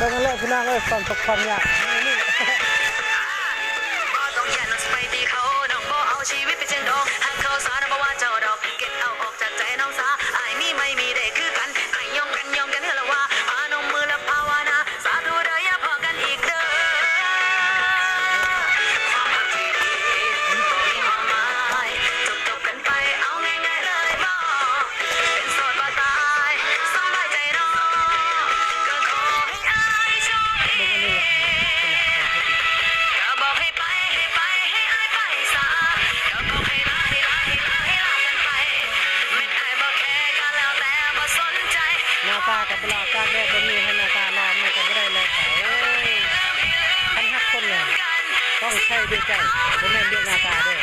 บิ่งกันเลยพี่น้องเอ้ยความทุกข์ความยากนี่ต้องแย่น้องสไปตีเขาน้องบ่เอาชีวิตไปเชียงดองหากเขาสารบ่ว่าเจ้าดอกเก็บเอาออกจากใจน้องสาไอ้มีไม่มีได้คือกันไอ้ยอมกันเฮละว่าพานมมือและภาวนาสาธุเด้ออย่าพอกันอีกเด้อความรักที่ดีบ่มีความหมายจบกันไปเอาง่ายๆเลยบ่เป็นโสดบ่ตายสบายใจน้องก็ขอให้อายโชคดีก็บอกให้ไปให้อายไปซะก็บอกให้ลากันไปแม่นอายบ่แค่ก็แล้วแต่บ่สนใจหน้าตากับเวลาตากแดดบนนี้ให้หน้าตานอนมันก็ไม่ได้เลยเขาคันฮักคนเลยต้องใช้ด้วยใจบ่แม่นด้วยหน้าตาด้วย